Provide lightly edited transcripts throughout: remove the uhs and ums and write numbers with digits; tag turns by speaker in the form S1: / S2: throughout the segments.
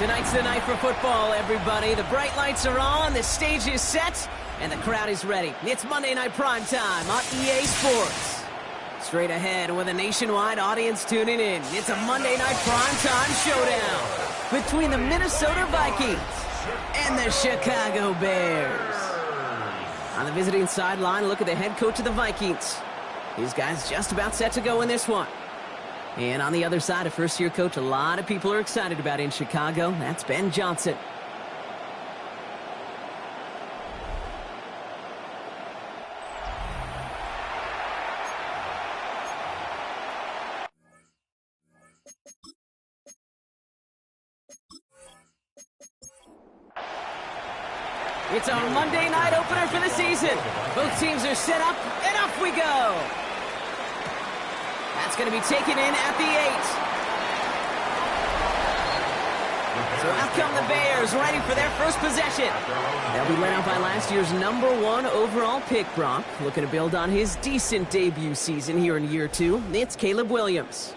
S1: Tonight's the night for football, everybody. The bright lights are on, the stage is set, and the crowd is ready. It's Monday Night Prime Time on EA Sports. Straight ahead with a nationwide audience tuning in. It's a Monday Night Prime Time showdown between the Minnesota Vikings and the Chicago Bears. On the visiting sideline, look at the head coach of the Vikings. These guys just about set to go in this one. And on the other side, a first-year coach a lot of people are excited about in Chicago. That's Ben Johnson. It's our Monday night opener for the season. Both teams are set up, and off we go. That's going to be taken in at the 8. So out come the Bears, ready for their first possession. They'll be led out by last year's #1 overall pick, Brock. Looking to build on his decent debut season here in year 2. It's Caleb Williams.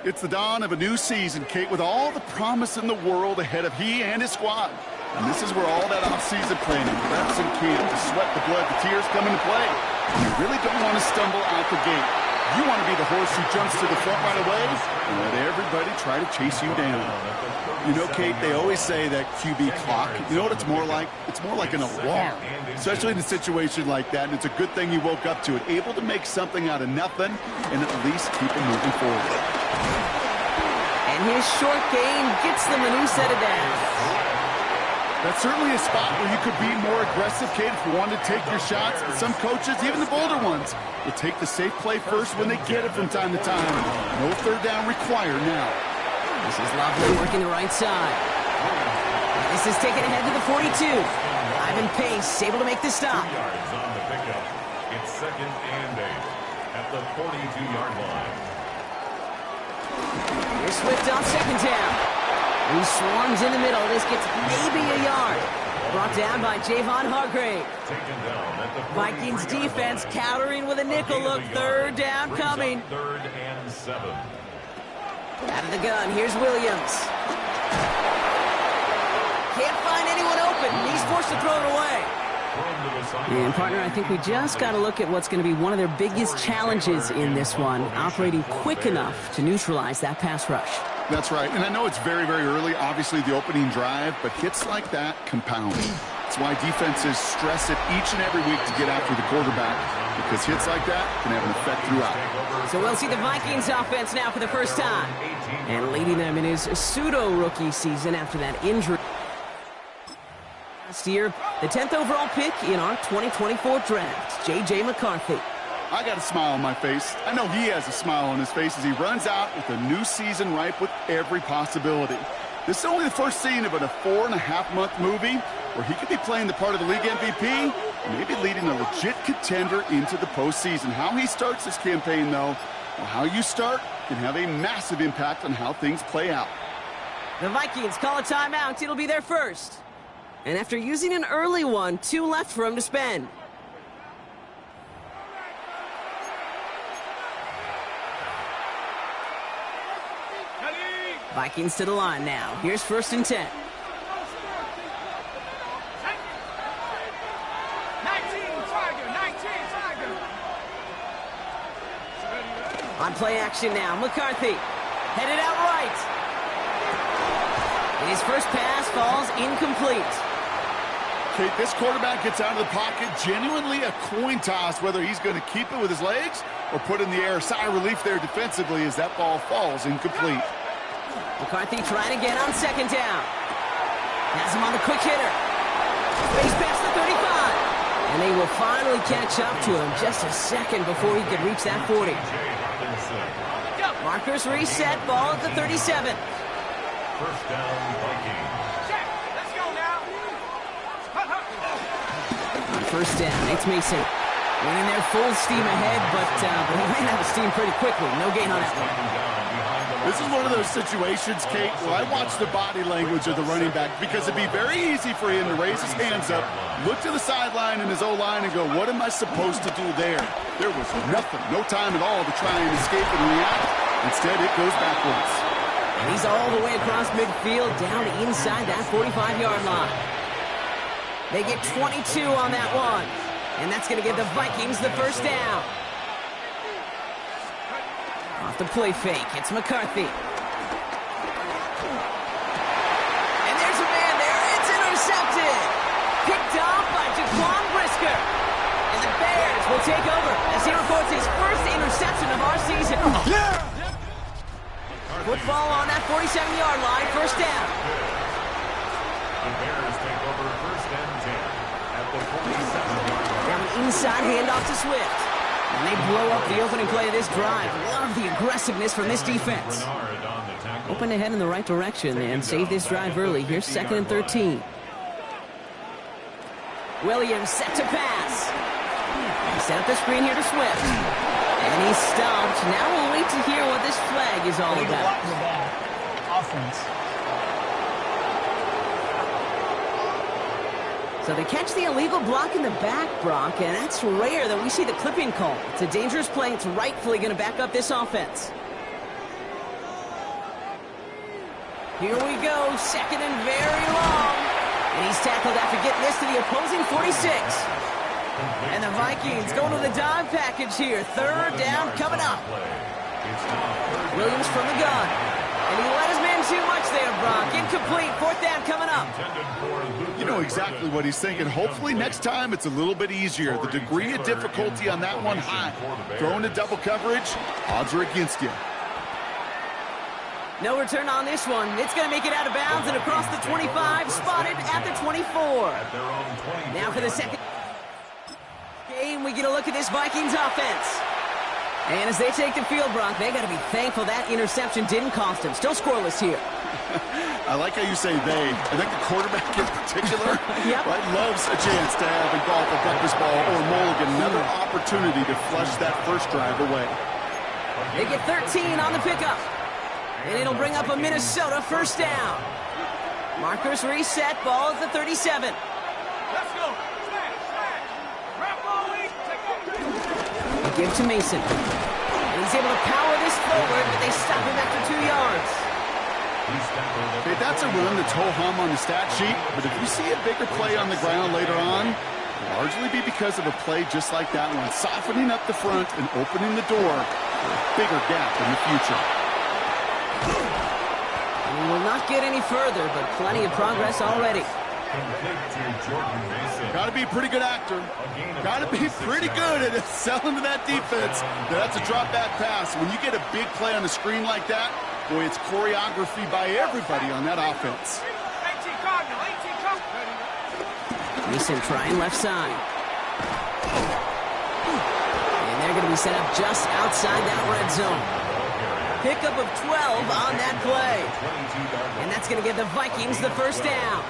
S2: It's the dawn of a new season, Kate, with all the promise in the world ahead of he and his squad. And this is where all that off-season planning, reps in camp, the sweat, the blood, the tears come into play. And you really don't want to stumble out the gate. You want to be the horse who jumps to the front right away and let everybody try to chase you down. You know, Kate, they always say that QB clock, you know what it's more like? It's more like an alarm, especially in a situation like that. And it's a good thing you woke up to it, able to make something out of nothing and at least keep it moving forward.
S1: And his short game gets them a new set of downs.
S2: That's certainly a spot where you could be more aggressive, Kate, if you wanted to take your shots. But some coaches, even the bolder ones, will take the safe play first when they get it from time to time. No third down required now.
S1: This is Loveland working the right side. This is taken ahead to the 42. Ivan Pace able to make the stop.
S3: 2 yards on the pickup. It's 2nd and 8 at the 42-yard line.
S1: Here's Swift on 2nd down. He swarms in the middle. This gets maybe a yard. Brought down by Javon Hargrave. Vikings defense countering with a nickel look. 3rd down coming.
S3: 3rd and 7.
S1: Out of the gun. Here's Williams. Can't find anyone open. He's forced to throw it away. And, partner, I think we just got to look at what's going to be one of their biggest challenges in this one, operating quick enough to neutralize that pass rush.
S2: That's right, and I know it's very, very early, obviously the opening drive, but hits like that compound. That's why defenses stress it each and every week to get after the quarterback, because hits like that can have an effect throughout.
S1: So we'll see the Vikings offense now for the first time, and leading them in his pseudo-rookie season after that injury. Last year, the 10th overall pick in our 2024 draft, J.J. McCarthy.
S2: I got a smile on my face. I know he has a smile on his face as he runs out with a new season ripe with every possibility. This is only the first scene of a 4.5-month movie where he could be playing the part of the league MVP and maybe leading a legit contender into the postseason. How he starts this campaign, though, or how you start, can have a massive impact on how things play out.
S1: The Vikings call a timeout. It'll be their first. And after using an early one, 2 left for him to spend. Vikings to the line now. Here's 1st and 10.
S4: 19, Tiger.
S1: On play action now. McCarthy headed out right. His first pass falls incomplete.
S2: Kate, this quarterback gets out of the pocket, genuinely a coin toss whether he's going to keep it with his legs or put in the air. Sigh of relief there defensively as that ball falls incomplete.
S1: McCarthy trying to get on 2nd down. Has him on the quick hitter. Face past the 35. And they will finally catch up to him just a second before he could reach that 40. Markers reset, ball at the 37.
S3: 1st down, Vikings.
S4: Let's go now.
S1: On 1st down, it's Mason. Running there full steam ahead, but he ran out of steam pretty quickly. No gain on that one.
S2: This is one of those situations, Kate, where I watch the body language of the running back because it'd be very easy for him to raise his hands up, look to the sideline and his O-line and go, what am I supposed to do there? There was nothing, no time at all to try and escape and react. Instead, it goes backwards.
S1: And he's all the way across midfield, down inside that 45-yard line. They get 22 on that one. And that's going to give the Vikings the first down. Off the play fake, it's McCarthy. And there's a man there, it's intercepted. Picked off by Jaquan Brisker. And the Bears will take over as he records his first interception of our season. Football on that 47-yard line, first down.
S3: The Bears take over first and 10 at the 47-yard line.
S1: Down inside, handoff to Swift. And they blow up the opening play of this drive. Love the aggressiveness from this defense. Open ahead in the right direction and save this drive early. Here's 2nd and 13. Williams set to pass. He set up the screen here to Swift. And he's stopped. Now we'll wait to hear what this flag is all about.
S5: Offense.
S1: So they catch the illegal block in the back, Brock, and that's rare that we see the clipping call. It's a dangerous play. It's rightfully going to back up this offense. Here we go, 2nd and very long. And he's tackled after getting this to the opposing 46. And the Vikings going to the dime package here. 3rd down coming up. Williams from the gun. And he let his man too much there, Brock. Incomplete. 4th down coming up.
S2: You know exactly what he's thinking. Hopefully next time it's a little bit easier. The degree of difficulty on that one high. Throwing to double coverage, odds are against you.
S1: No return on this one. It's going to make it out of bounds and across the 25, spotted at the 24. Now for the second game, we get a look at this Vikings offense. And as they take the field, Brock, they got to be thankful that interception didn't cost them. Still scoreless here.
S2: I like how you say they. I think the quarterback in particular right, loves a chance to have in golf a breakfast ball or mulligan, another opportunity to flush that first drive away.
S1: They get 13 on the pickup. And it'll bring up a Minnesota first down. Markers reset, ball at the 37.
S4: Let's go.
S1: Give to Mason. And he's able to power this forward, but they stop him after 2 yards.
S2: Hey, that's a run that's ho-hum on the stat sheet, but if you see a bigger play on the ground later on, it'll largely be because of a play just like that one, softening up the front and opening the door for a bigger gap in the future.
S1: We will not get any further, but plenty of progress already.
S2: Got to be a pretty good actor. Got to be pretty good at selling to that defense. That's a drop-back pass. When you get a big play on the screen like that, boy, it's choreography by everybody on that offense.
S1: Mason trying left side. And they're going to be set up just outside that red zone. Pickup of 12 on that play. And that's going to give the Vikings the first down.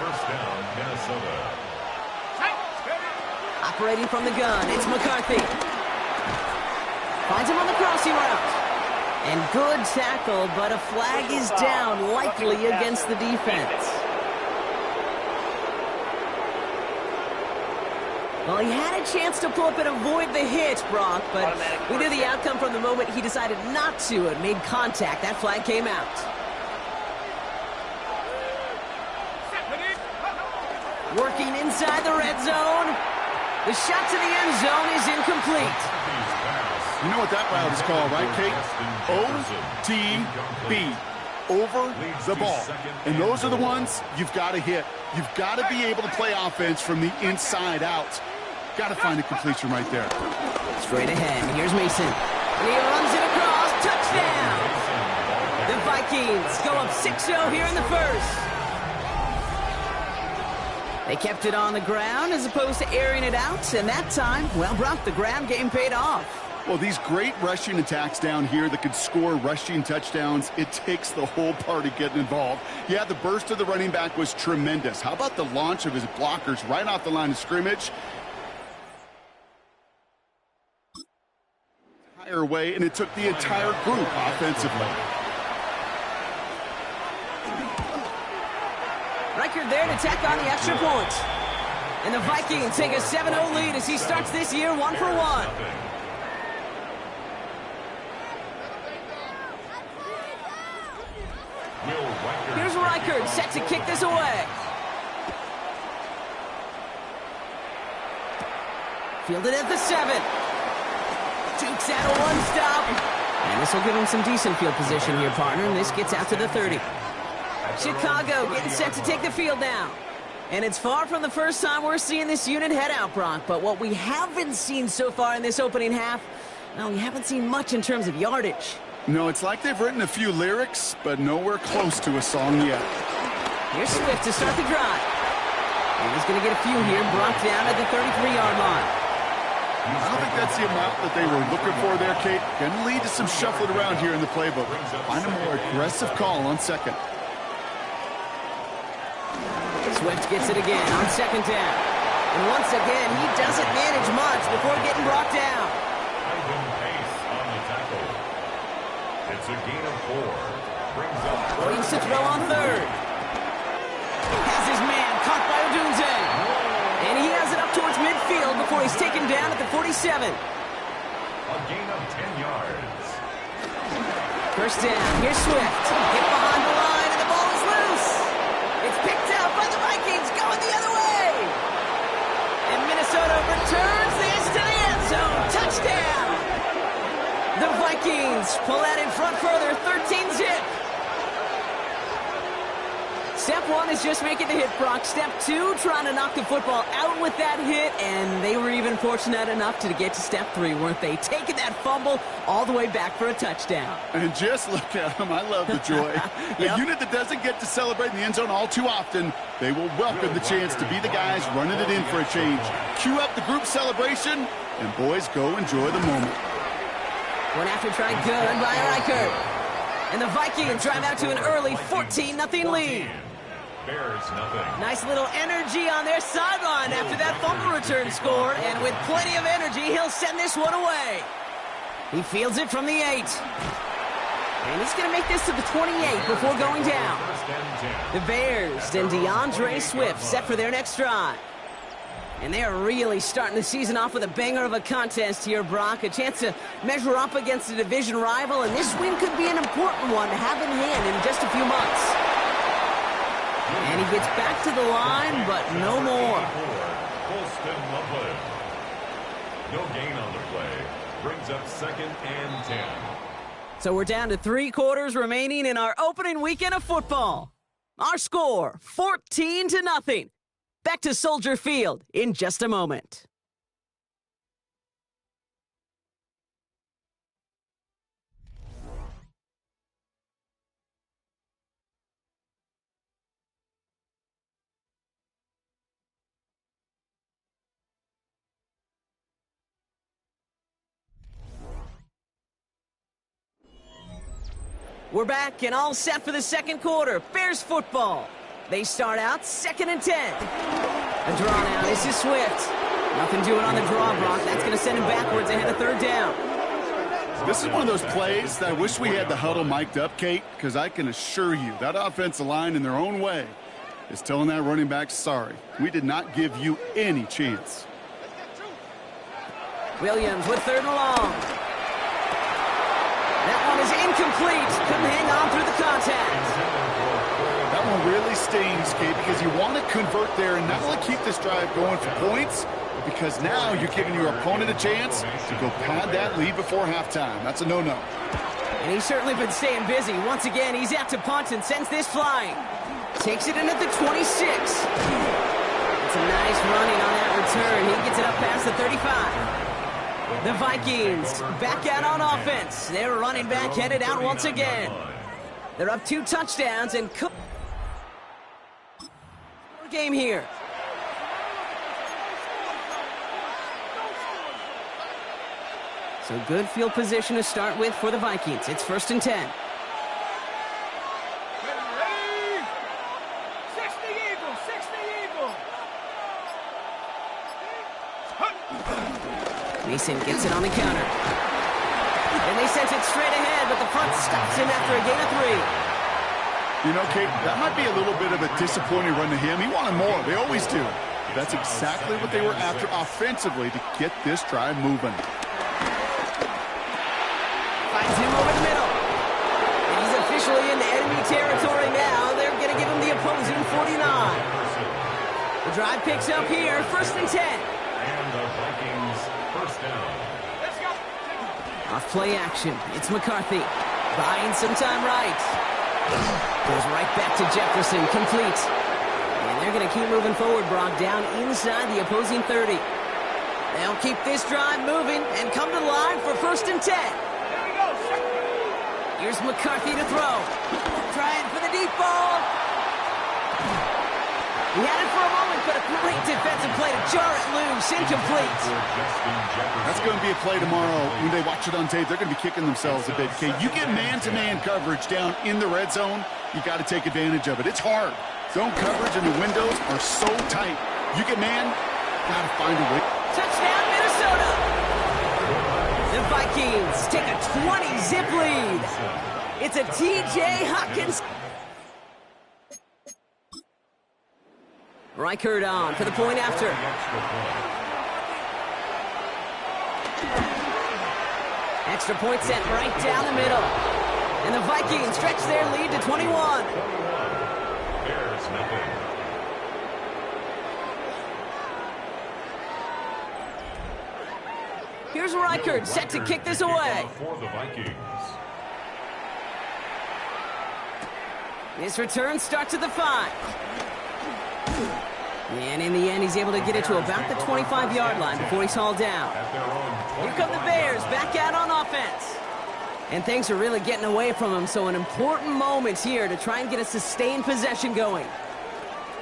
S3: First down, Minnesota.
S1: Operating from the gun, it's McCarthy. Finds him on the crossing route. And good tackle, but a flag is down, likely against the defense. Well, he had a chance to pull up and avoid the hit, Brock, but we knew the outcome from the moment he decided not to and made contact. That flag came out. Working inside the red zone. The shot to the end zone is incomplete.
S2: You know what that route is called, right, Kate? OTB. Over the ball. And those are the ones you've got to hit. You've got to be able to play offense from the inside out. Got to find a completion right there.
S1: Straight ahead. Here's Mason. And he runs it across. Touchdown. The Vikings go up 6-0 here in the first. They kept it on the ground as opposed to airing it out. And that time, well, Brock, the ground game paid off.
S2: Well, these great rushing attacks down here that could score rushing touchdowns, it takes the whole party getting involved. Yeah, the burst of the running back was tremendous. How about the launch of his blockers right off the line of scrimmage? Entire way, and it took the entire group offensively.
S1: Record there to tack on the extra point. And the Vikings take a 7-0 lead as he starts this year 1-for-1. Here's Reichert set to kick this away. Fielded at the 7. Jukes out a one-stop. And this will give him some decent field position here, partner. And this gets out to the 30. Chicago getting set to take the field now. And it's far from the first time we're seeing this unit head out, Brock. But what we haven't seen so far in this opening half, well, we haven't seen much in terms of yardage.
S2: No, it's like they've written a few lyrics, but nowhere close to a song yet.
S1: Here's Swift to start the drive. And he's going to get a few here, brought down at the 33-yard line.
S2: I don't think that's the amount that they were looking for there, Kate. Going to lead to some shuffling around here in the playbook. Find a more aggressive call on second.
S1: Swift gets it again on second down. And once again, he doesn't manage much before getting brought down.
S3: Ivan Pace on the tackle. It's a gain of 4. Brings up
S1: Williams to throw on third. Has his man caught by Odunze. And he has it up towards midfield before he's taken down at the 47.
S3: a gain of 10 yards.
S1: First down. Here's Swift. Get behind the line, and the ball is loose. It's picked out by the Vikings, going the other way. And Minnesota returns this to the end zone. Touchdown. The Vikings pull that in front further, 13-zip. Step 1 is just making the hit, Brock. Step 2, trying to knock the football out with that hit, and they were even fortunate enough to get to step 3, weren't they? Taking that fumble all the way back for a touchdown.
S2: And just look at them. I love the joy.
S1: Yep.
S2: A unit that doesn't get to celebrate in the end zone all too often, they will welcome the chance to be the guys running it in for a change. Cue up the group celebration, and boys, go enjoy the moment.
S1: One after try good by Reichert. And the Vikings drive out to an early 14-0 lead.
S3: Bears nothing.
S1: Nice little energy on their sideline after that fumble return scored. And with plenty of energy, he'll send this one away. He fields it from the 8. And he's going to make this to the 28 before going down. The Bears and DeAndre Swift set for their next drive. And they are really starting the season off with a banger of a contest here, Brock. A chance to measure up against a division rival, and this win could be an important one to have in hand in just a few months. And he gets back to the line, but no more.
S3: No gain on the play. Brings up 2nd and 10.
S1: So we're down to 3 quarters remaining in our opening weekend of football. Our score, 14-0. Back to Soldier Field in just a moment. We're back and all set for the second quarter. Bears football. They start out 2nd and 10. A draw now. This is Swift. Nothing doing on the draw, Brock. That's going to send him backwards ahead of 3rd down.
S2: This is one of those plays that I wish we had the huddle mic'd up, Kate, because I can assure you that offensive line in their own way is telling that running back, sorry, we did not give you any chance.
S1: Williams with 3rd and long. That one is incomplete. Couldn't hang on through the contact.
S2: That one really stings, Kate, because you want to convert there and not only keep this drive going for points, but because now you're giving your opponent a chance to go pad that lead before halftime. That's a no-no.
S1: And he's certainly been staying busy. Once again, he's out to punt and sends this flying. Takes it in at the 26. It's a nice running on that return. He gets it up past the 35. The Vikings back out on offense. Their running back headed out once again. They're up 2 touchdowns and game here. So good field position to start with for the Vikings. It's 1st and 10. Mason gets it on the counter. And they sent it straight ahead, but the front stops him after a gain of 3.
S2: You know, Kate, that might be a little bit of a disappointing run to him. He wanted more. They always do. But that's exactly what they were after offensively to get this drive moving.
S1: Finds him over the middle. And he's officially into enemy territory now. They're The drive picks up here, 1st and 10.
S3: And the Vikings first down.
S4: Let's go.
S1: Off play action. It's McCarthy. Buying some time right. Goes right back to Jefferson. Complete. And they're going to keep moving forward, Brock, down inside the opposing 30. They'll keep this drive moving and come to the line for 1st and 10.
S4: Here we go.
S1: Here's McCarthy to throw. Trying for the deep ball. He had it for a moment, but a great defensive play to jar it loose. Incomplete.
S2: That's going to be a play tomorrow. When they watch it on tape, they're going to be kicking themselves a bit. Okay, you get man-to-man coverage down in the red zone, you got to take advantage of it. It's hard. Zone coverage and the windows are so tight. You get man, got to find a way.
S1: Touchdown, Minnesota. The Vikings take a 20-zip lead. It's a T.J. Hopkins. Reichert on for the point after. Extra point sent right down the middle. And the Vikings stretch their lead to 21.
S3: There's nothing.
S1: Here's Reichert set to kick this away.
S3: For the Vikings.
S1: His return starts at the 5. And in the end, he's able to get it to about the 25-yard line before he's hauled down. Here come the Bears back out on offense. And things are really getting away from him, so an important moment here to try and get a sustained possession going.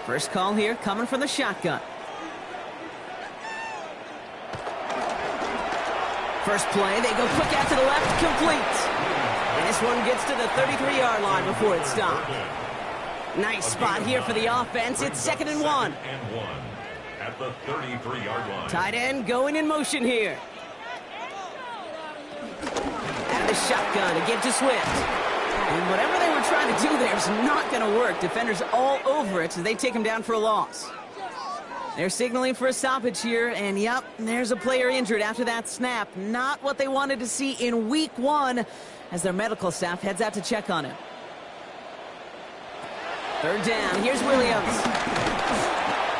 S1: First call here coming from the shotgun. First play, they go quick out to the left, complete. And this one gets to the 33-yard line before it's stopped. Nice spot here for the offense. It's 2nd and 1.
S3: At the 33-yard line.
S1: Tight end going in motion here. Out of the shotgun to give to Swift. And whatever they were trying to do there is not going to work. Defenders all over it, so they take him down for a loss. They're signaling for a stoppage here, and yep, there's a player injured after that snap. Not what they wanted to see in week 1 as their medical staff heads out to check on him. 3rd down, here's Williams.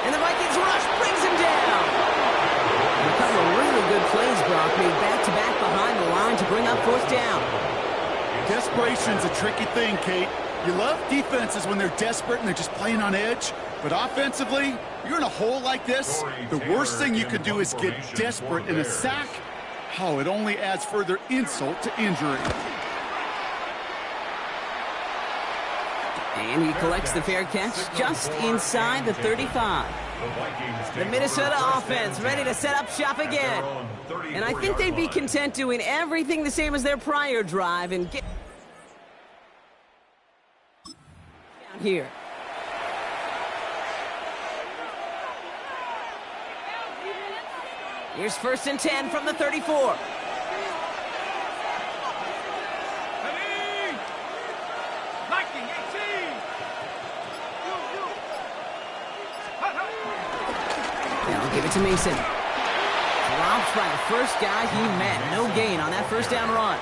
S1: And the Vikings rush brings him down. And a couple of really good plays, Brock, made back-to-back behind the line to bring up 4th down.
S2: Desperation's a tricky thing, Kate. You love defenses when they're desperate and they're just playing on edge. But offensively, you're in a hole like this, the worst thing you could do is get desperate in a sack. Oh, it only adds further insult to injury. And he collects the fair catch just inside the 35. The Minnesota offense ready to set up shop again. And I think they'd be content doing everything the same as their prior drive and get down here. Here's 1st and 10 from the 34. They'll give it to Mason. Dropped by the first guy he met. No gain on that 1st down run.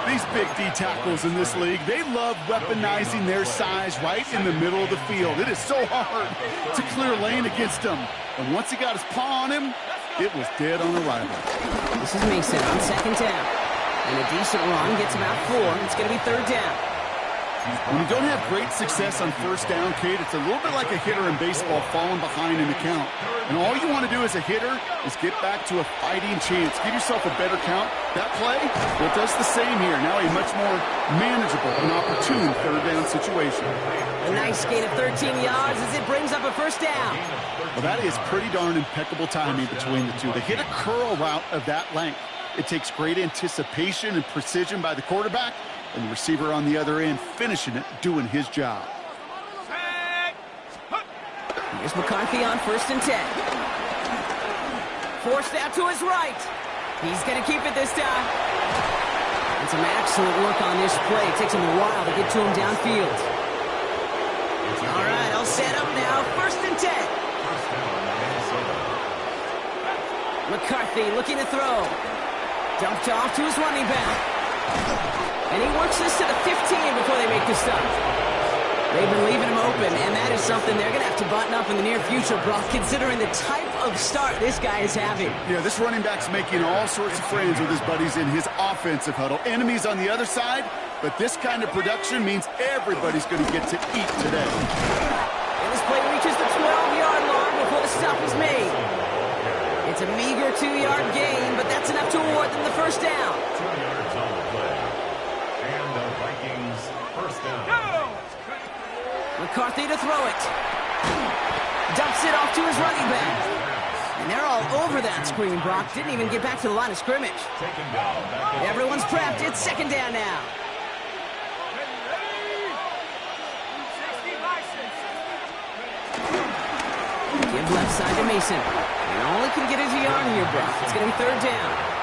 S2: These big D tackles in this league, they love weaponizing their size right in the middle of the field. It is so hard to clear lane against them. And once he got his paw on him, it was dead on arrival.
S1: This is Mason on 2nd down. And a decent run gets about 4. It's going to be 3rd down.
S2: When you don't have great success on 1st down, Kate, it's a little bit like a hitter in baseball falling behind in the count. And all you want to do as a hitter is get back to a fighting chance. Give yourself a better count. That play, well, it does the same here. Now a much more manageable and opportune 3rd down situation.
S1: A nice gain of 13 yards as it brings up a 1st down.
S2: Well, that is pretty darn impeccable timing between the two. They hit a curl route of that length. It takes great anticipation and precision by the quarterback, and the receiver on the other end finishing it, doing his job.
S1: Here's McCarthy on 1st and 10. Forced out to his right. He's going to keep it this time. And some excellent work on this play. It takes him a while to get to him downfield. All right, I'll set up now. 1st and 10. McCarthy looking to throw. Dumped off to his running back. And he works this to the 15 before they make the stop. They've been leaving him open, and that is something something they're going to have to button up in the near future, Brock, considering the type of start this guy is having.
S2: Yeah, this running back's making all sorts of friends with his buddies in his offensive huddle. Enemies on the other side, but this kind of production means everybody's going to get to eat today.
S1: And this play reaches the 12-yard line before the stop is made. It's a meager 2-yard gain, but that's enough to award them the first down.
S3: 2 yards on the play. And the Vikings first down.
S1: McCarthy to throw it. Dumps it off to his running back. And they're all over that screen, Brock. Didn't even get back to the line of scrimmage.
S3: Taken down.
S1: Everyone's prepped. It's second down now. Give left side to Mason. And all he can get is a yard here, Brock. It's going to be third down.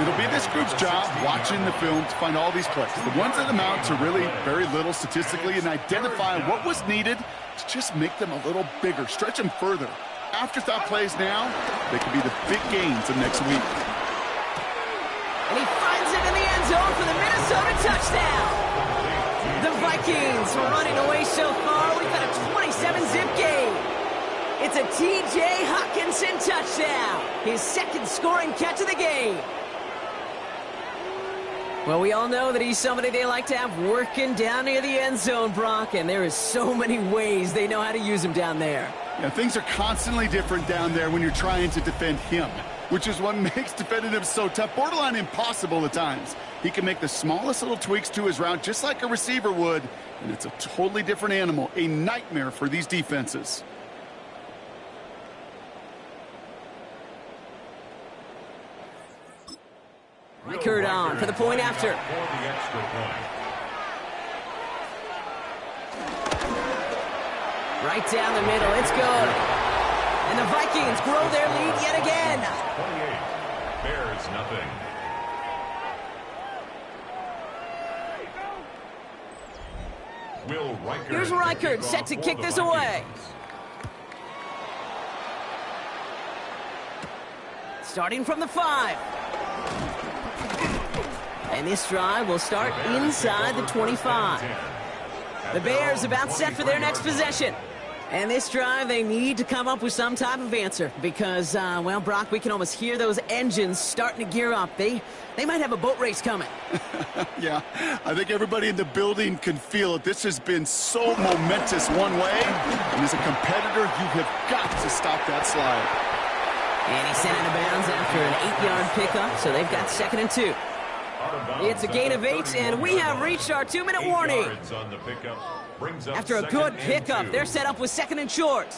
S2: It'll be this group's job watching the film to find all these plays. The ones that amount to really very little statistically and identify what was needed to just make them a little bigger, stretch them further. Afterthought plays now, they could be the big gains of next week.
S1: And he finds it in the end zone for the Minnesota touchdown. The Vikings are running away so far. We've got a 27-zip gain. It's a T.J. Hockenson touchdown. His second scoring catch of the game. Well, we all know that he's somebody they like to have working down near the end zone, Brock, and there is so many ways they know how to use him down there.
S2: Yeah, things are constantly different down there when you're trying to defend him, which is what makes defending him so tough, borderline impossible at times. He can make the smallest little tweaks to his route just like a receiver would, and it's a totally different animal, a nightmare for these defenses.
S1: Reichert on for the point after.
S3: For the extra point.
S1: Right down the middle. It's good. And the Vikings grow their lead yet again.
S3: 28. Bears nothing. Will Reichert.
S1: Here's Reichert set to kick this away. Starting from the 5. And this drive will start inside the 25. The Bears about set for their next possession. And this drive, they need to come up with some type of answer because, well, Brock, we can almost hear those engines starting to gear up. They might have a boat race coming.
S2: Yeah, I think everybody in the building can feel it. This has been so momentous one way, and as a competitor, you have got to stop that slide.
S1: And he's sent out of bounds after an 8-yard pickup, so they've got 2nd and 2. It's a gain of 8, and we have reached our 2-minute warning. After a good pickup, they're set up with 2nd and short.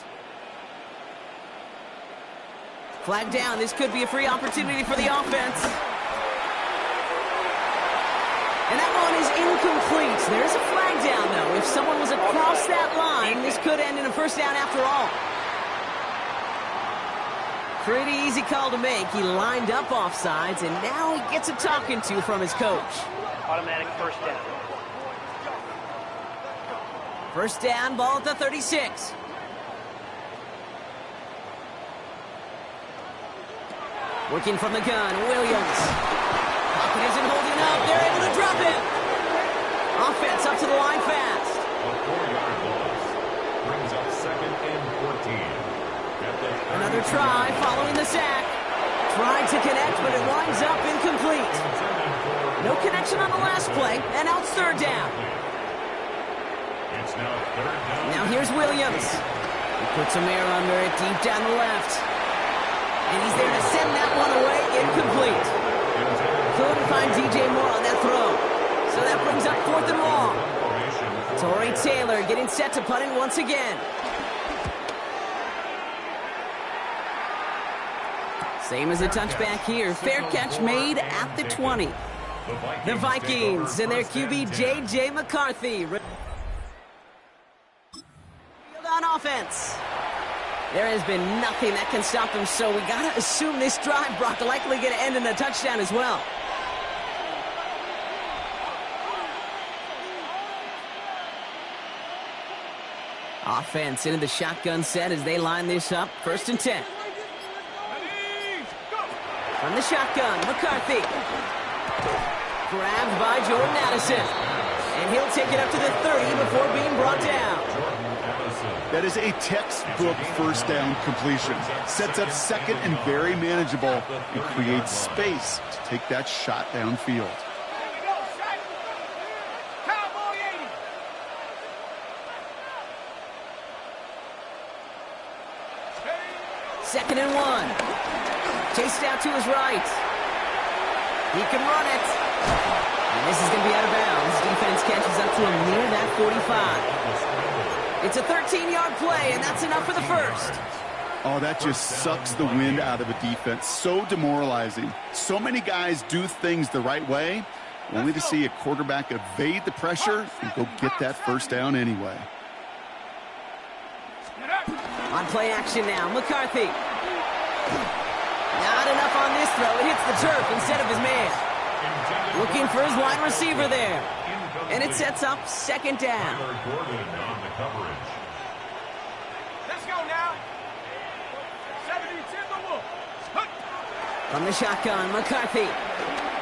S1: Flag down. This could be a free opportunity for the offense. And that one is incomplete. There is a flag down, though. If someone was across that line, this could end in a first down after all. Pretty easy call to make. He lined up offsides, and now he gets a talking to from his coach.
S4: Automatic first down.
S1: First down, ball at the 36. Working from the gun, Williams. Pocket isn't holding up. They're able to drop it. Offense up to the line fast.
S3: A 4-yard loss brings up 2nd and 14.
S1: Another try following the sack. Tried to connect, but it winds up incomplete. No connection on the last play, and now it's third down.
S3: It's now third down.
S1: Now here's Williams. He puts some air under it deep down the left. And he's there to send that one away, incomplete. Couldn't find DJ Moore on that throw. So that brings up 4th and long. Torrey Taylor getting set to punt it once again. Same as a touchback here. Fair catch made at the 20. The Vikings and their QB, J.J. McCarthy. On offense. There has been nothing that can stop them, so we got to assume this drive, Brock, likely going to end in a touchdown as well. Offense into the shotgun set as they line this up. 1st and 10. From the shotgun, McCarthy. Grabbed by Jordan Addison. And he'll take it up to the 30 before being brought down.
S2: That is a textbook first down completion. Sets up second and very manageable and creates space to take that shot downfield.
S1: Second and 1. Chased out to his right. He can run it. And this is going to be out of bounds. Defense catches up to him near that 45. It's a 13-yard play, and that's enough for the first.
S2: Oh, that just sucks the wind out of a defense. So demoralizing. So many guys do things the right way, only to see a quarterback evade the pressure and go get that first down anyway.
S1: On play action now, McCarthy. Not enough on this throw. It hits the turf instead of his man. Looking for his wide receiver there. And it sets up second down.
S6: Let's go now.
S1: From the shotgun, McCarthy.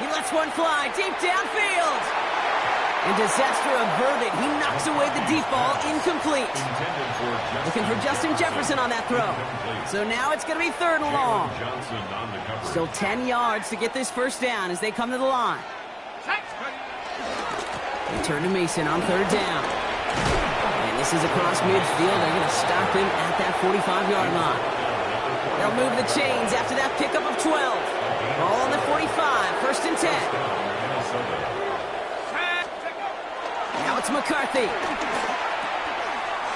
S1: He lets one fly deep downfield. And disaster averted. He knocks away the deep ball, incomplete. Looking for Justin Jefferson on that throw. So now it's going to be third and long. Still 10 yards to get this first down as they come to the line. They turn to Mason on third down. And this is across midfield. They're going to stop him at that 45-yard line. They'll move the chains after that pickup of 12. Ball on the 45, first and 10. Now it's McCarthy.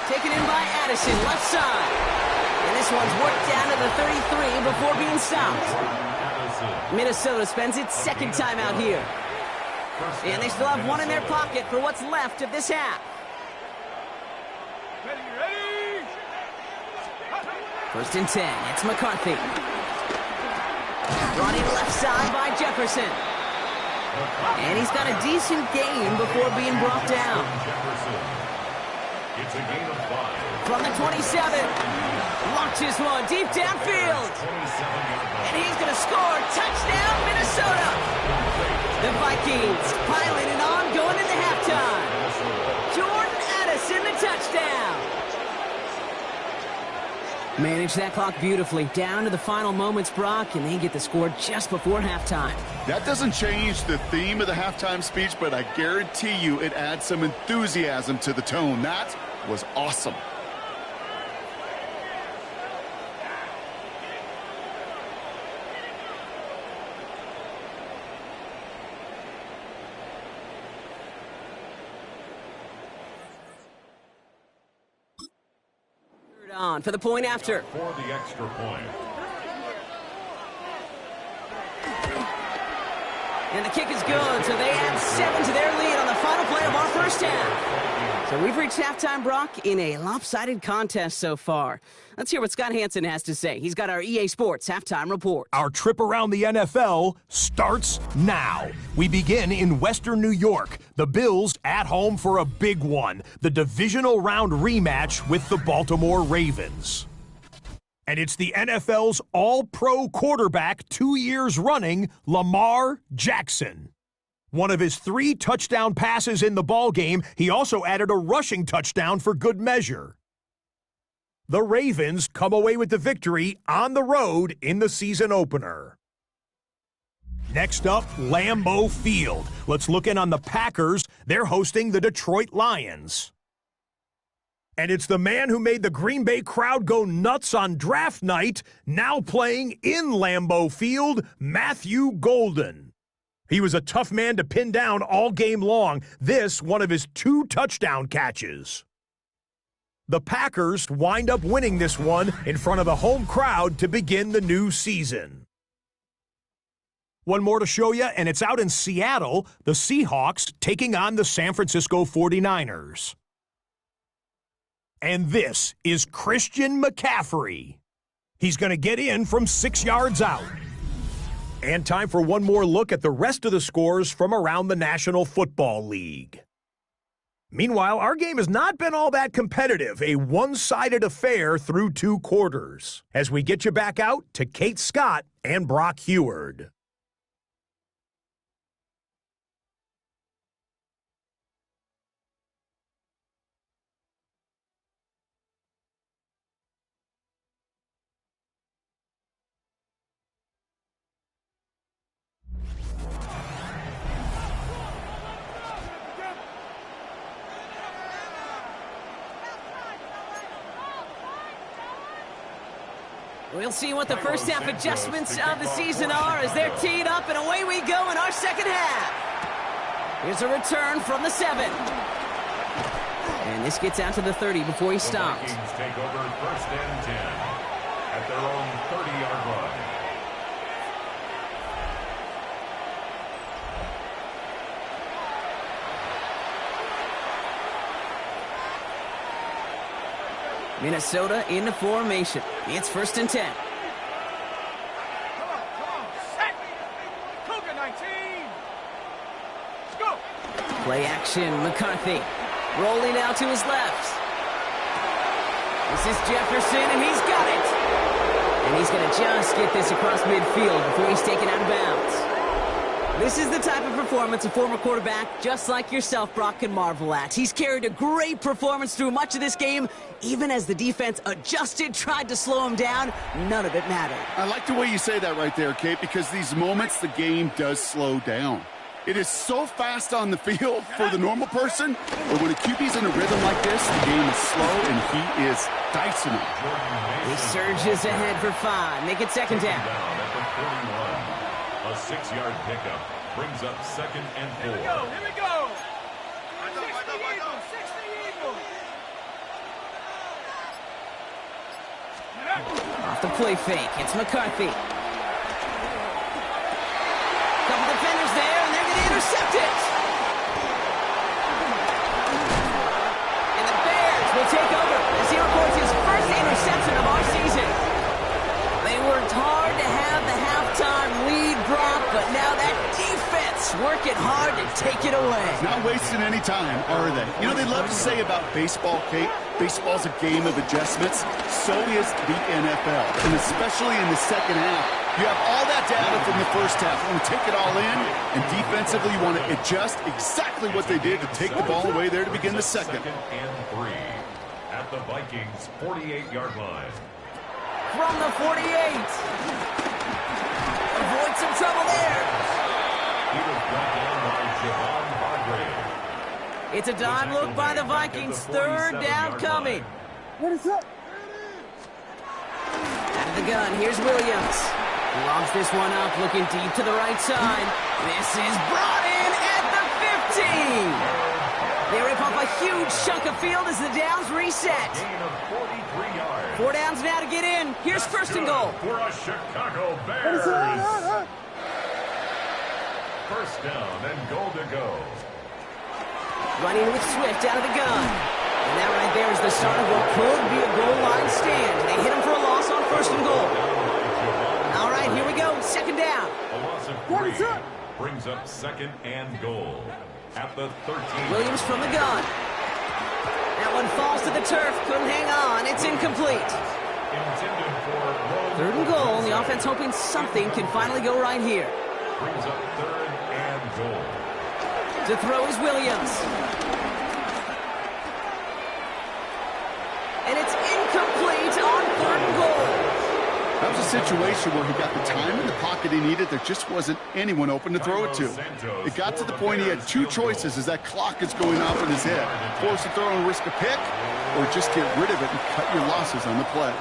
S1: Taken in by Addison, left side. And this one's worked down to the 33 before being stopped. Minnesota spends its second time out here. And they still have one in their pocket for what's left of this half. First and 10, it's McCarthy. Brought in left side by Jefferson. And he's got a decent gain before being brought down.
S3: It's a gain of 5.
S1: From the 27, launches one deep downfield. And he's going to score. Touchdown, Minnesota. The Vikings piling it on going into halftime. Jordan Addison, the touchdown. Manage that clock beautifully. Down to the final moments, Brock, and they get the score just before halftime.
S2: That doesn't change the theme of the halftime speech, but I guarantee you it adds some enthusiasm to the tone. That was awesome.
S1: On for the point after.
S3: For the extra point.
S1: And the kick is good, so they add 7 to their lead on the final play of our first half. So we've reached halftime, Brock, in a lopsided contest so far. Let's hear what Scott Hansen has to say. He's got our EA Sports halftime report.
S7: Our trip around the NFL starts now. We begin in Western New York. The Bills at home for a big one, the divisional round rematch with the Baltimore Ravens. And it's the NFL's all-pro quarterback 2 years running, Lamar Jackson. One of his 3 touchdown passes in the ballgame, he also added a rushing touchdown for good measure. The Ravens come away with the victory on the road in the season opener. Next up, Lambeau Field. Let's look in on the Packers. They're hosting the Detroit Lions. And it's the man who made the Green Bay crowd go nuts on draft night, now playing in Lambeau Field, Matthew Golden. He was a tough man to pin down all game long. This, one of his 2 touchdown catches. The Packers wind up winning this one in front of the home crowd to begin the new season. One more to show you, and it's out in Seattle, the Seahawks taking on the San Francisco 49ers. And this is Christian McCaffrey. He's going to get in from 6 yards out. And time for one more look at the rest of the scores from around the National Football League. Meanwhile, our game has not been all that competitive, a one-sided affair through 2 quarters. As we get you back out to Kate Scott and Brock Heward.
S1: We'll see what the first half adjustments of the season are as they're teed up, and away we go in our second half. Here's a return from the 7. And this gets out to the 30 before he stops.
S3: The Vikings take over 1st and 10 at their own 30-yard line.
S1: Minnesota in the formation. It's 1st and 10.
S6: Come on, set. Cougar 19. Let's go.
S1: Play action, McCarthy. Rolling out to his left. This is Jefferson, and he's got it. And he's going to just get this across midfield before he's taken out of bounds. This is the type of performance a former quarterback, just like yourself, Brock, can marvel at. He's carried a great performance through much of this game. Even as the defense adjusted, tried to slow him down, none of it mattered.
S2: I like the way you say that right there, Kate, because these moments the game does slow down. It is so fast on the field for the normal person, but when a QB's in a rhythm like this, the game is slow and he is dicing it.
S1: He surges ahead for 5. Make it 2nd down.
S3: At the 41. A 6-yard pickup brings up 2nd and 4.
S6: Here we go. 60 Eagles, 60 Eagles.
S1: Off the play fake, it's McCarthy. Couple defenders there, and they're going to intercept it. And the Bears will take over as he records his first interception of our season. They worked hard to have the halftime lead, Brock, but now that defense working hard to take it away.
S2: Not wasting any time, are they? You know, they love to say about baseball, Kate, baseball's a game of adjustments. So is the NFL, and especially in the second half. You have all that data from the first half. You want to take it all in, and defensively you want to adjust exactly what they did to take the ball away there to begin the second.
S3: 2nd and 3 at the Vikings' 48-yard line.
S1: From the 48. Avoid some trouble there.
S3: He was brought down by Javon Hargrave.
S1: It's a dime look by the Vikings. 3rd down coming.
S5: What is up?
S1: Out of the gun, here's Williams. Lobs this one up, looking deep to the right side. This is brought in at the 15. They rip off a huge chunk of field as the downs reset.
S3: Gain of 43 yards.
S1: 4 downs now to get in. Here's 1st and goal.
S3: For a Chicago Bears. 1st down and goal to go.
S1: Running with Swift out of the gun. And that right there is the start of what could be a goal line stand. They hit him for a loss on 1st and goal. All right, here we go. 2nd down.
S3: A loss of 3 brings up 2nd and goal at the 13.
S1: Williams from the gun. That one falls to the turf. Couldn't hang on. It's incomplete.
S3: Intended for
S1: 3rd and goal. And the offense hoping something can finally go right here.
S3: brings up 3rd and goal.
S1: To throw is Williams. And it's incomplete on 3rd and goal.
S2: That was a situation where he got the time in the pocket he needed. There just wasn't anyone open to throw it to. It got to the point he had 2 choices as that clock is going off in his head. Force to throw and risk a pick, or just get rid of it and cut your losses on the play.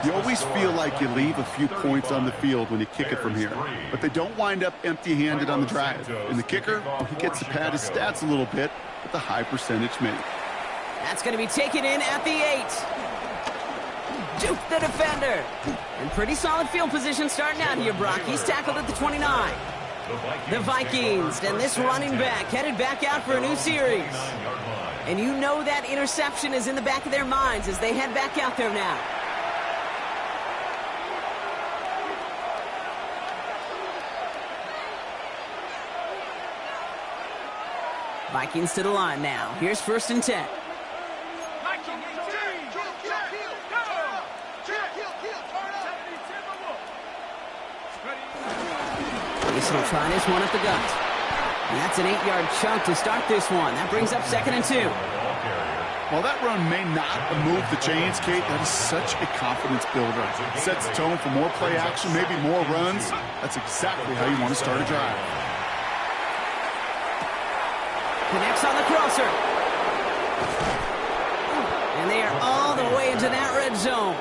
S2: You always feel like you leave a few points on the field when you kick it from here, but they don't wind up empty-handed on the drive. And the kicker, he gets to pad his stats a little bit with a high percentage make.
S1: That's going to be taken in at the 8. Duke the defender. And pretty solid field position starting out here, Brock. He's tackled at the 29. The Vikings, and this running back headed back out for a new series. And you know that interception is in the back of their minds as they head back out there now. Vikings to the line now. Here's 1st and 10. Mason trying this one at the gut. And that's an 8-yard chunk to start this one. That brings up 2nd and 2.
S2: While that run may not move the chains, Kate, that is such a confidence builder. It sets the tone for more play action, maybe more runs. That's exactly how you want to start a drive.
S1: Connects on the crosser. And they are all the way into that red red zone.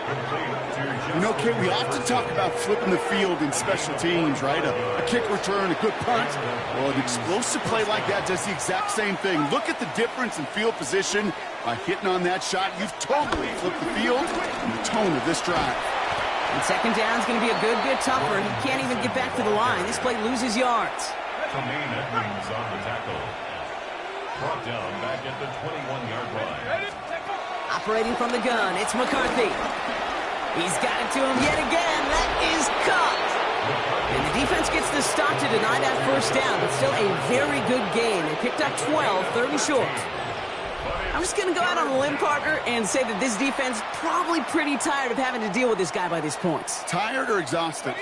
S2: You know, Kate, we often talk about flipping the field in special teams, right? A kick return, a good punt. Well, an explosive play like that does the exact same thing. Look at the difference in field position. By hitting on that shot, you've totally flipped the field and the tone of this drive.
S1: And second down's going to be a good bit tougher. He can't even get back to the line. This play loses yards.
S3: Tremaine Edmonds on the tackle. Brought down back at the 21-yard line.
S1: Operating from the gun, it's McCarthy. He's got it to him yet again. That is caught. And the defense gets the stop to deny that first down, but still a very good game. They picked up 12, third and short. I'm just going to go out on a limb, Parker, and say that this defense probably pretty tired of having to deal with this guy by this point.
S2: Tired or exhausted?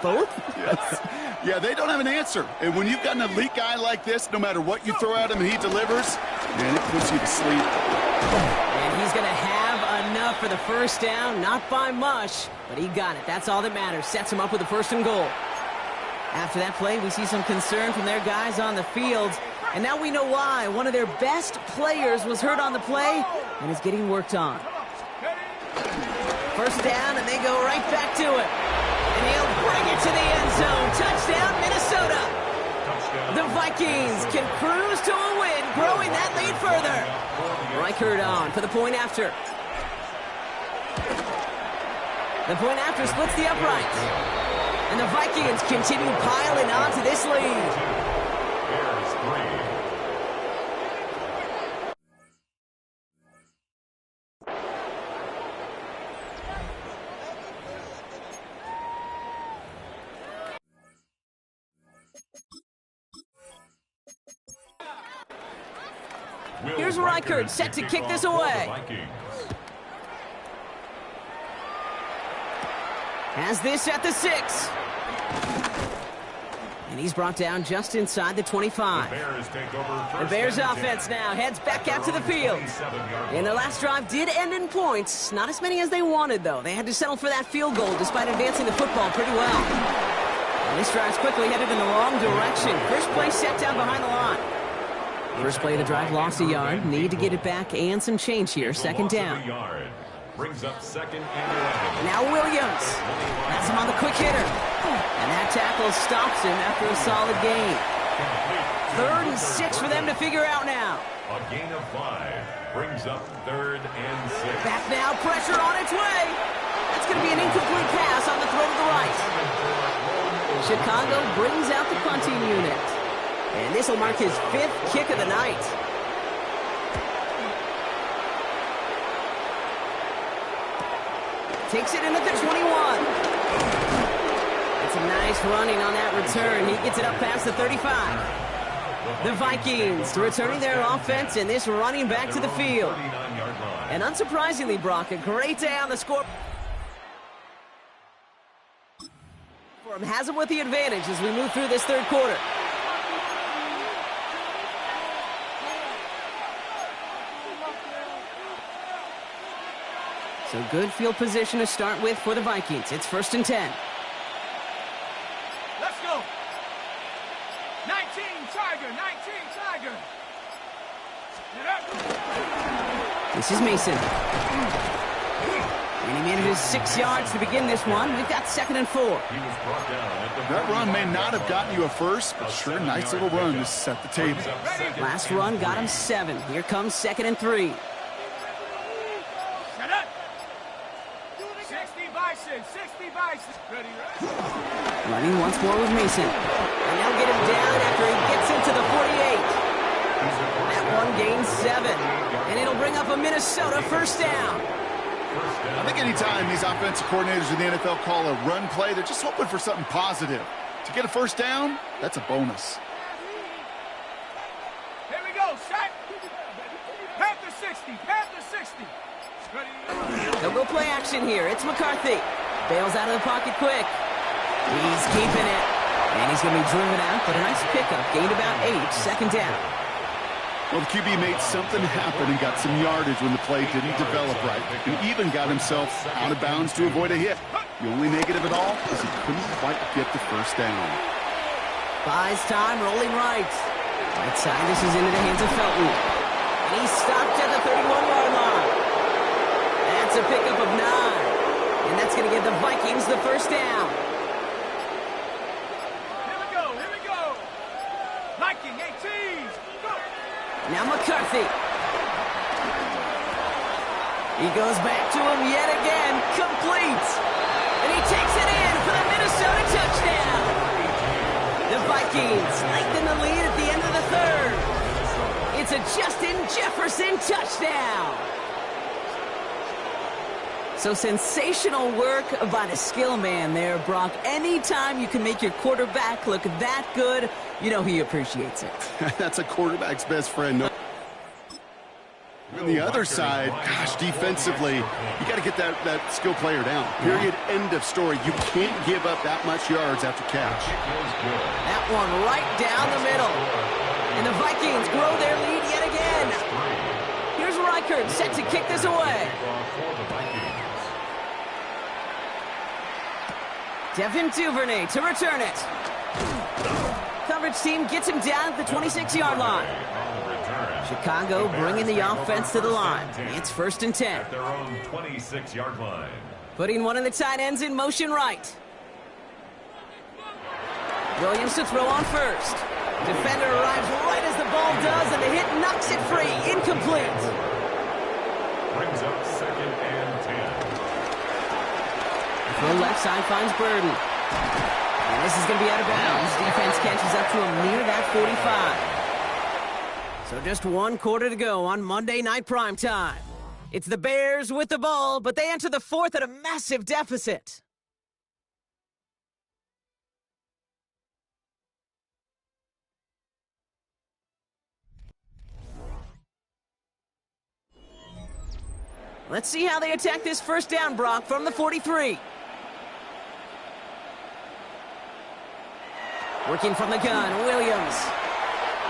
S1: Both?
S2: Yes. Yeah, they don't have an answer. And when you've got an elite guy like this, no matter what you throw at him and he delivers, man, it puts you to sleep.
S1: And he's going to have enough for the first down. Not by much, but he got it. That's all that matters. Sets him up with the first and goal. After that play, we see some concern from their guys on the field. And now we know why. One of their best players was hurt on the play and is getting worked on. First down, and they go right back to it. And he'll bring it to the end zone. Touchdown, Minnesota. The Vikings can cruise to a win, growing that lead further. Reichert on for the point after. The point after splits the uprights. And the Vikings continue piling on to this lead. Here's Reichert set to kick this away. Has this at the 6. And he's brought down just inside the 25. The Bears offense now heads back out to the field. And their last drive did end in points. Not as many as they wanted, though. They had to settle for that field goal despite advancing the football pretty well. And this drive's quickly headed in the wrong direction. First play set down behind the line. First play of the drive lost a yard. Need to get it back and some change here. Second down.
S3: Brings up second and 11.
S1: Now Williams. That's him on the quick hitter. And that tackle stops him after a solid gain. Third and 6 for them to figure out now.
S3: A gain of 5 brings up third and 6.
S1: Back now, pressure on its way. That's going to be an incomplete pass on the throw to the right. Chicago brings out the punting unit. And this will mark his 5th kick of the night. Takes it in at the 21. It's a nice running on that return. He gets it up past the 35. The Vikings returning their offense and this running back to the field. And unsurprisingly, Brock, a great day on the score. For him, has him with the advantage as we move through this third quarter. So good field position to start with for the Vikings. It's 1st and 10.
S6: Let's go. 19 Tiger, 19 Tiger.
S1: This is Mason. And he manages 6 yards to begin this one. We've got 2nd and 4.
S2: That run may not have gotten you a first, but sure, nice little run to set the table.
S1: Last run got him 7. Here comes 2nd and 3.
S6: Shut up. 60 Bison, 60 Bison. Ready, right?
S1: Running once more with Mason. And they'll get him down after he gets into the 48. That one gains 7. And it'll bring up a Minnesota first down.
S2: I think anytime these offensive coordinators in the NFL call a run play, they're just hoping for something positive. To get a first down, that's a bonus.
S6: Here we go, set. Panther 60, Panther 60. Ready?
S1: They'll go play action here. It's McCarthy. Bails out of the pocket quick. He's keeping it. And he's going to be driven out, but a nice pickup. Gained about 8, 2nd down.
S2: Well, the QB made something happen and got some yardage when the play didn't develop right. And even got himself out of bounds to avoid a hit. The only negative at all is he couldn't quite get the first down.
S1: Buys time, rolling right. Right side, this is into the hands of Felton. And he's stopped at the 31-yard line. And That's a pickup of 9. And that's going to give the Vikings the first down.
S6: Here we go. Viking 18, go.
S1: Now McCarthy. He goes back to him yet again, complete. And he takes it in for the Minnesota touchdown. The Vikings lengthen the lead at the end of the third. It's a Justin Jefferson touchdown. So sensational work by the skill man there, Brock. Anytime you can make your quarterback look that good, you know he appreciates it.
S2: That's a quarterback's best friend. No. On the other side, gosh, defensively, you got to get that skill player down. Period, end of story. You can't give up that much yards after catch.
S1: That one right down the middle. And the Vikings grow their lead yet again. Here's Reichert set to kick this away. Devin Duvernay to return it. Coverage team gets him down at the 26-yard line. Chicago bringing the offense to the line. It's 1st and 10.
S3: At their own 26-yard line.
S1: Putting one of the tight ends in motion right. Williams to throw on first. Defender arrives right as the ball does, and the hit knocks it free. Incomplete.
S3: Brings up 2nd and 10.
S1: The left side finds Burden. And this is going to be out of bounds. Defense catches up to him near that 45. So just 1 quarter to go on Monday Night Primetime. It's the Bears with the ball, but they enter the 4th at a massive deficit. Let's see how they attack this first down, Brock, from the 43. Working from the gun, Williams.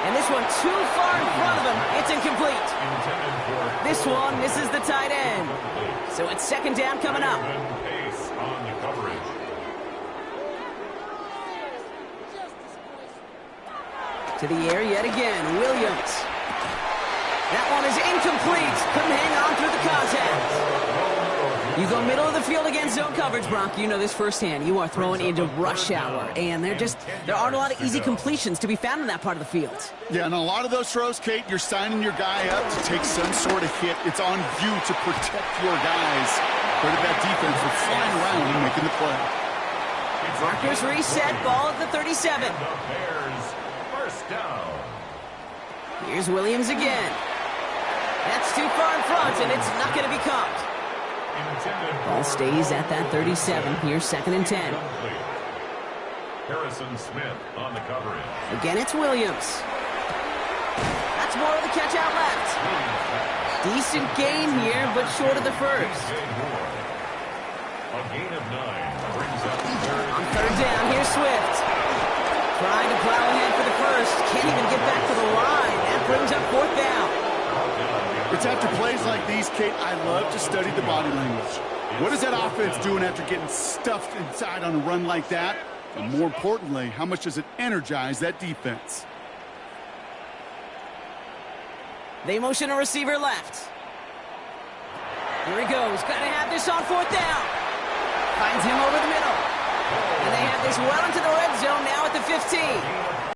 S1: And this one too far in front of him. It's incomplete. This one misses the tight end. So it's 2nd down coming up.
S3: Pace on the coverage.
S1: To the air yet again, Williams. That one is incomplete. Couldn't hang on through the contact. You go middle of the field against zone coverage, Brock. You know this firsthand. You are throwing into rush hour, and there aren't a lot of easy completions to be found in that part of the field.
S2: Yeah, and a lot of those throws, Kate, you're signing your guy up to take some sort of hit. It's on you to protect your guys. Part of that defense for flying around and making the play.
S1: Markers reset, ball at the 37.
S3: The Bears first down.
S1: Here's Williams again. That's too far in front, and it's not going to be caught. Ball stays at that 37. Here's 2nd and 10.
S3: Harrison Smith on the coverage.
S1: Again, it's Williams. That's more of the catch out left. Decent gain here, but short of the first.
S3: A gain of 9 brings up 3rd.
S1: On 3rd down, here's Swift. Trying to plow ahead for the first. Can't even get back to the line. That brings up 4th down.
S2: It's after plays like these, Kate, I love to study the body language. What is that offense doing after getting stuffed inside on a run like that? And more importantly, how much does it energize that defense?
S1: They motion a receiver left. Here he goes. Got to have this on 4th down. Finds him over the middle. And they have this well into the red zone now at the 15.